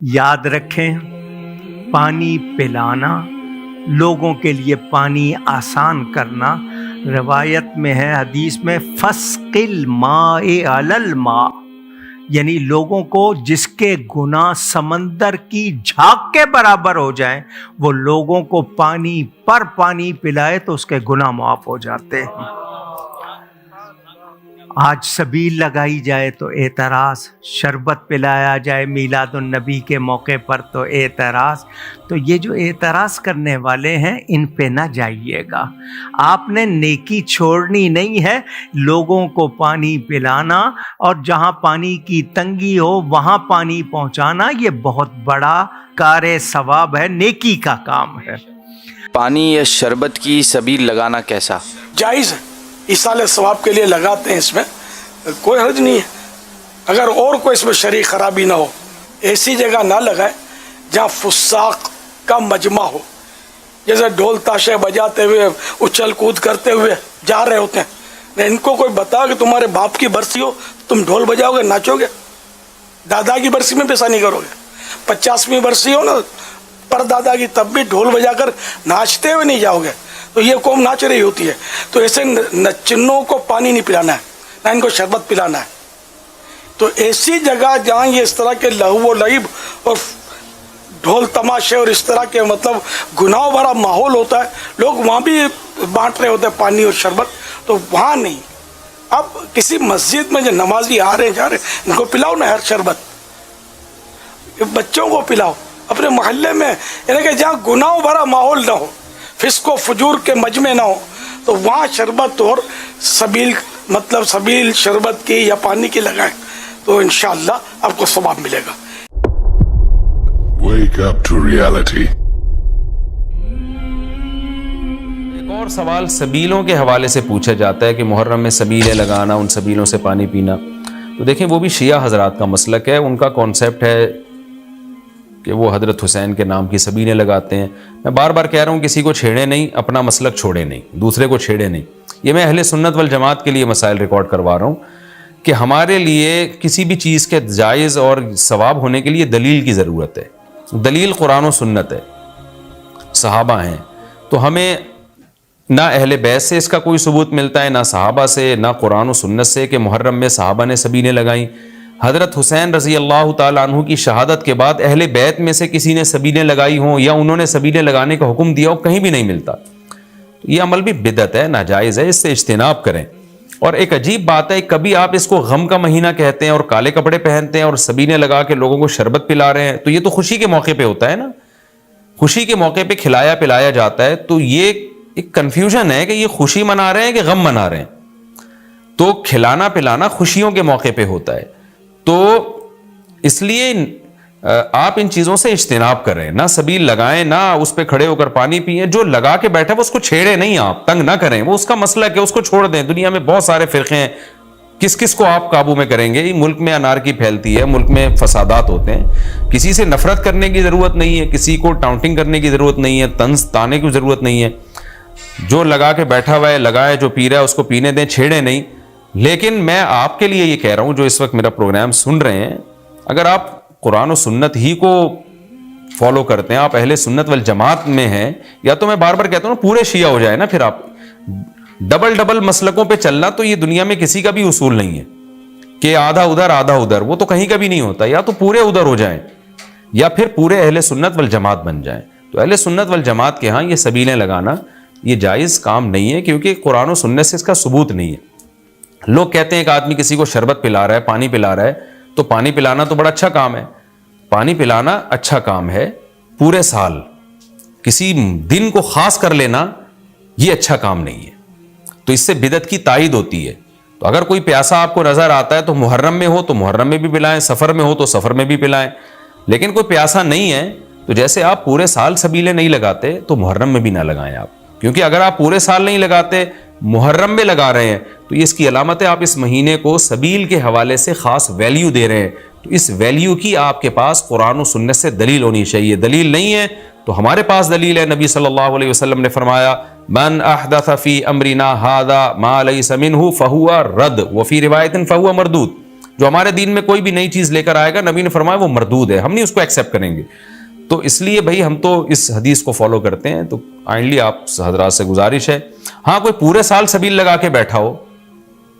یاد رکھیں، پانی پلانا، لوگوں کے لیے پانی آسان کرنا، روایت میں ہے، حدیث میں، فَاسْقِل مَاءِ عَلَى الْمَاءِ، یعنی لوگوں کو جس کے گناہ سمندر کی جھاگ کے برابر ہو جائیں، وہ لوگوں کو پانی پر پانی پلائے تو اس کے گناہ معاف ہو جاتے ہیں۔ آج سبیل لگائی جائے تو اعتراض، شربت پلایا جائے میلاد النبی کے موقع پر تو اعتراض۔ تو یہ جو اعتراض کرنے والے ہیں ان پہ نہ جائیے گا، آپ نے نیکی چھوڑنی نہیں ہے، لوگوں کو پانی پلانا اور جہاں پانی کی تنگی ہو وہاں پانی پہنچانا، یہ بہت بڑا کار ثواب ہے، نیکی کا کام ہے۔ پانی یا شربت کی سبیل لگانا کیسا؟ جائز ہے، ایصال ثواب کے لیے لگاتے ہیں، اس میں کوئی حرج نہیں ہے۔ اگر اور کوئی اس میں شرعی خرابی نہ ہو، ایسی جگہ نہ لگائے جہاں فساق کا مجمع ہو، جیسے ڈھول تاشے بجاتے ہوئے اچھل کود کرتے ہوئے جا رہے ہوتے ہیں۔ ان کو کوئی بتا کہ تمہارے باپ کی برسی ہو تم ڈھول بجاؤ گے، ناچو گے؟ دادا کی برسی میں پیسہ نہیں کرو گے؟ 50ویں برسی ہو نا پر دادا کی، تب بھی ڈھول بجا کر ناچتے ہوئے نہیں جاؤ گے، تو یہ قوم ناچ رہی ہوتی ہے۔ تو ایسے نچنوں کو پانی نہیں پلانا ہے، نہ ان کو شربت پلانا ہے۔ تو ایسی جگہ جہاں یہ اس طرح کے لہو و لعب اور ڈھول تماشے اور اس طرح کے مطلب گناہ بھرا ماحول ہوتا ہے، لوگ وہاں بھی بانٹ رہے ہوتے ہیں پانی اور شربت، تو وہاں نہیں۔ اب کسی مسجد میں جو نمازی آ رہے جا رہے، ان کو پلاؤ نا ہر شربت، بچوں کو پلاؤ اپنے محلے میں، یعنی کہ جہاں گناہ بھرا ماحول نہ ہو، فسق و فجور کے مجمع نہ ہو، تو وہاں شربت اور سبیل شربت کی یا پانی کی لگائیں، تو انشاءاللہ آپ کو ثواب ملے گا۔ Wake up to reality. ایک اور سوال سبیلوں کے حوالے سے پوچھا جاتا ہے کہ محرم میں سبیلیں لگانا، ان سبیلوں سے پانی پینا، تو دیکھیں وہ بھی شیعہ حضرات کا مسلک ہے، ان کا کانسیپٹ ہے کہ وہ حضرت حسین کے نام کی سبیلیں لگاتے ہیں۔ میں بار بار کہہ رہا ہوں کسی کو چھیڑے نہیں، اپنا مسلک چھوڑے نہیں، دوسرے کو چھیڑے نہیں۔ یہ میں اہل سنت والجماعت کے لیے مسائل ریکارڈ کروا رہا ہوں کہ ہمارے لیے کسی بھی چیز کے جائز اور ثواب ہونے کے لیے دلیل کی ضرورت ہے۔ دلیل قرآن و سنت ہے، صحابہ ہیں، تو ہمیں نہ اہل بیت سے اس کا کوئی ثبوت ملتا ہے، نہ صحابہ سے، نہ قرآن و سنت سے کہ محرم میں صحابہ نے سبیلیں لگائیں۔ حضرت حسین رضی اللہ تعالیٰ عنہ کی شہادت کے بعد اہل بیت میں سے کسی نے سبیلیں لگائی ہوں یا انہوں نے سبیلیں لگانے کا حکم دیا ہو، کہیں بھی نہیں ملتا۔ یہ عمل بھی بدعت ہے، ناجائز ہے، اس سے اجتناب کریں۔ اور ایک عجیب بات ہے، کبھی آپ اس کو غم کا مہینہ کہتے ہیں اور کالے کپڑے پہنتے ہیں اور سبیلیں لگا کے لوگوں کو شربت پلا رہے ہیں، تو یہ تو خوشی کے موقع پہ ہوتا ہے نا، خوشی کے موقع پہ کھلایا پلایا جاتا ہے، تو یہ ایک کنفیوژن ہے کہ یہ خوشی منا رہے ہیں کہ غم منا رہے ہیں۔ تو کھلانا پلانا خوشیوں کے موقع پہ ہوتا ہے، تو اس لیے آپ ان چیزوں سے اجتناب کریں، نہ سبیل لگائیں، نہ اس پہ کھڑے ہو کر پانی پئیں۔ جو لگا کے بیٹھا وہ اس کو چھیڑے نہیں، آپ تنگ نہ کریں، وہ اس کا مسلک ہے، اس کو چھوڑ دیں۔ دنیا میں بہت سارے فرقے ہیں، کس کس کو آپ قابو میں کریں گے؟ ملک میں انارکی پھیلتی ہے، ملک میں فسادات ہوتے ہیں، کسی سے نفرت کرنے کی ضرورت نہیں ہے، کسی کو ٹاؤنٹنگ کرنے کی ضرورت نہیں ہے، طنز تانے کی ضرورت نہیں ہے۔ جو لگا کے بیٹھا ہوا ہے لگائے، جو پی رہا ہے اس کو پینے دیں، چھیڑے نہیں۔ لیکن میں آپ کے لیے یہ کہہ رہا ہوں جو اس وقت میرا پروگرام سن رہے ہیں، اگر آپ قرآن و سنت ہی کو فالو کرتے ہیں، آپ اہل سنت والجماعت میں ہیں، یا تو میں بار بار کہتا ہوں پورے شیعہ ہو جائے نا، پھر آپ ڈبل مسلکوں پہ چلنا تو یہ دنیا میں کسی کا بھی اصول نہیں ہے کہ آدھا ادھر آدھا ادھر، وہ تو کہیں کا بھی نہیں ہوتا، یا تو پورے ادھر ہو جائیں یا پھر پورے اہل سنت والجماعت بن جائیں۔ تو اہل سنت والجماعت کے ہاں یہ سبیلیں لگانا یہ جائز کام نہیں ہے، کیونکہ قرآن و سنت سے اس کا ثبوت نہیں ہے۔ لوگ کہتے ہیں کہ آدمی کسی کو شربت پلا رہا ہے، پانی پلا رہا ہے، تو پانی پلانا تو بڑا اچھا کام ہے۔ پانی پلانا اچھا کام ہے، پورے سال کسی دن کو خاص کر لینا یہ اچھا کام نہیں ہے، تو اس سے بدعت کی تائید ہوتی ہے۔ تو اگر کوئی پیاسا آپ کو نظر آتا ہے تو محرم میں ہو تو محرم میں بھی پلائیں، سفر میں ہو تو سفر میں بھی پلائیں۔ لیکن کوئی پیاسا نہیں ہے تو جیسے آپ پورے سال سبیلیں نہیں لگاتے تو محرم میں بھی نہ لگائیں آپ، کیونکہ اگر آپ پورے سال نہیں لگاتے محرم میں لگا رہے ہیں تو یہ اس کی علامت ہے آپ اس مہینے کو سبیل کے حوالے سے خاص ویلیو دے رہے ہیں۔ تو اس ویلیو کی آپ کے پاس قرآن و سنت سے دلیل ہونی چاہیے۔ دلیل نہیں ہے تو ہمارے پاس دلیل ہے، نبی صلی اللہ علیہ وسلم نے فرمایا من احدث فی امرنا ھذا ما لیس منہ فہو رد وفی روایت فہو مردود، جو ہمارے دین میں کوئی بھی نئی چیز لے کر آئے گا نبی نے فرمایا وہ مردود ہے, ہم نہیں اس کو ایکسیپٹ کریں گے. تو اس لیے بھائی ہم تو اس حدیث کو فالو کرتے ہیں. تو کائنڈلی آپ حضرات سے گزارش ہے, ہاں کوئی پورے سال سبیل لگا کے بیٹھا ہو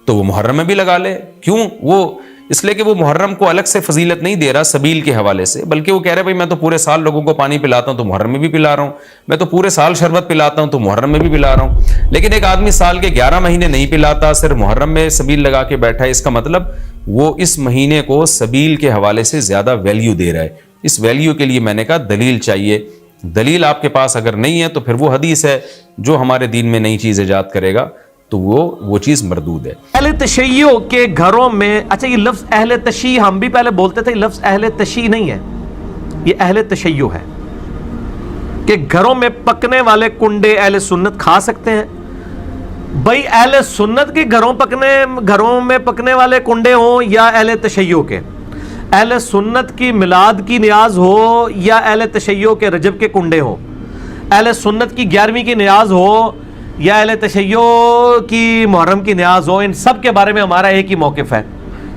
تو وہ محرم میں بھی لگا لے. کیوں؟ وہ اس لیے کہ وہ محرم کو الگ سے فضیلت نہیں دے رہا سبیل کے حوالے سے, بلکہ وہ کہہ رہے بھائی میں تو پورے سال لوگوں کو پانی پلاتا ہوں تو محرم میں بھی پلا رہا ہوں, میں تو پورے سال شربت پلاتا ہوں تو محرم میں بھی پلا رہا ہوں. لیکن ایک آدمی سال کے 11 مہینے نہیں پلاتا, صرف محرم میں سبیل لگا کے بیٹھا ہے, اس کا مطلب وہ اس مہینے کو سبیل کے حوالے سے زیادہ ویلیو دے رہا ہے. اس ویلیو کے لیے میں نے کہا دلیل چاہیے. دلیل آپ کے پاس اگر نہیں ہے تو پھر وہ حدیث ہے جو ہمارے دین میں نئی چیز ایجاد کرے گا تو وہ چیز مردود ہے. اہل تشیع کے گھروں میں, اچھا یہ لفظ اہل تشیع ہم بھی پہلے بولتے تھے, لفظ اہل تشیع نہیں ہے, یہ اہل تشیع ہے کہ گھروں میں پکنے والے کنڈے اہل سنت کھا سکتے ہیں. بھائی اہل سنت کے گھروں میں پکنے والے کنڈے ہوں یا اہل تشیع کے, اہل سنت کی میلاد کی نیاز ہو یا اہل تشیع کے رجب کے کنڈے ہوں, اہل سنت کی 11ویں کی نیاز ہو یا اہل تشیع کی محرم کی نیاز ہو, ان سب کے بارے میں ہمارا ایک ہی موقف ہے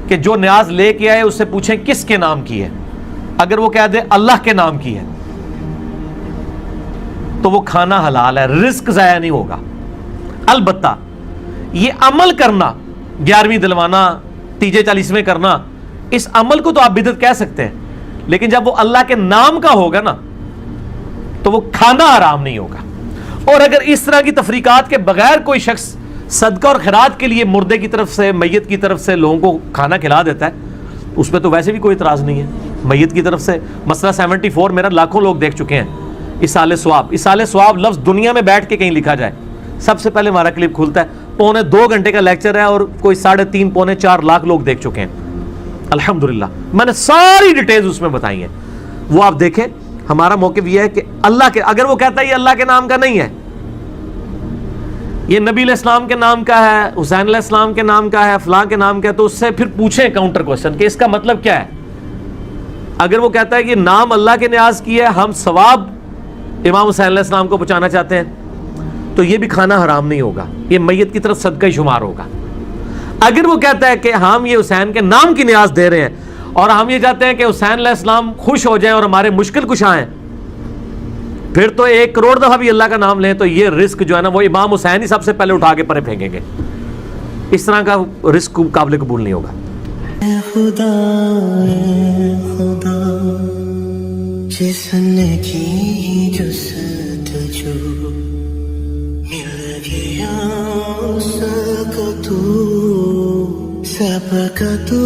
کہ جو نیاز لے کے آئے اس سے پوچھیں کس کے نام کی ہے. اگر وہ کہہ دے اللہ کے نام کی ہے تو وہ کھانا حلال ہے, رزق ضائع نہیں ہوگا. البتہ یہ عمل کرنا, 11ویں دلوانا, تیجے 40ویں کرنا, اس عمل کو تو آپ بدعت کہہ سکتے ہیں, لیکن جب وہ اللہ کے نام کا ہوگا نا تو وہ کھانا حرام نہیں ہوگا. اور اگر اس طرح کی تفریقات کے بغیر کوئی شخص صدقہ اور خیرات کے لیے مردے کی طرف سے, میت کی طرف سے لوگوں کو کھانا کھلا دیتا ہے, اس پہ تو ویسے بھی کوئی اعتراض نہیں ہے. میت کی طرف سے مسئلہ 74 میرا لاکھوں لوگ دیکھ چکے ہیں. اصال ثواب لفظ دنیا میں بیٹھ کے کہیں لکھا جائے, سب سے پہلے ہمارا کلپ کھلتا ہے, 2.25 گھنٹے کا لیکچر ہے اور کوئی 3.5 پونے 4 لاکھ لوگ دیکھ چکے ہیں. الحمدللہ میں نے ساری ڈیٹیلز اس میں بتائی ہیں, وہ آپ دیکھیں. ہمارا موقف یہ ہے کہ اللہ کے, اگر وہ کہتا ہے یہ اللہ کے نام کا نہیں ہے, یہ نبی علیہ السلام کے نام کا ہے, حسین علیہ السلام کے نام کا ہے, فلاں کے نام کا ہے, تو اس سے پھر پوچھیں کاؤنٹر کوسچن کہ اس کا مطلب کیا ہے. اگر وہ کہتا ہے کہ نام اللہ کے نیاز کی ہے, ہم ثواب امام حسین علیہ السلام کو پہنچانا چاہتے ہیں, تو یہ بھی کھانا حرام نہیں ہوگا, یہ میت کی طرف صدقہ ہی شمار ہوگا. اگر وہ کہتا ہے کہ ہم یہ حسین کے نام کی نیاز دے رہے ہیں اور ہم یہ چاہتے ہیں کہ حسین علیہ السلام خوش ہو جائیں اور ہمارے مشکل کشا ہیں, پھر تو 1 کروڑ دفعہ بھی اللہ کا نام لیں تو یہ رزق جو ہے نا وہ امام حسین ہی سب سے پہلے اٹھا کے پرے پھینکیں گے. اس طرح کا رزق قابل قبول نہیں ہوگا. اے خدا جس نے کی جستجو مل گیا اس کا تو سب کا تو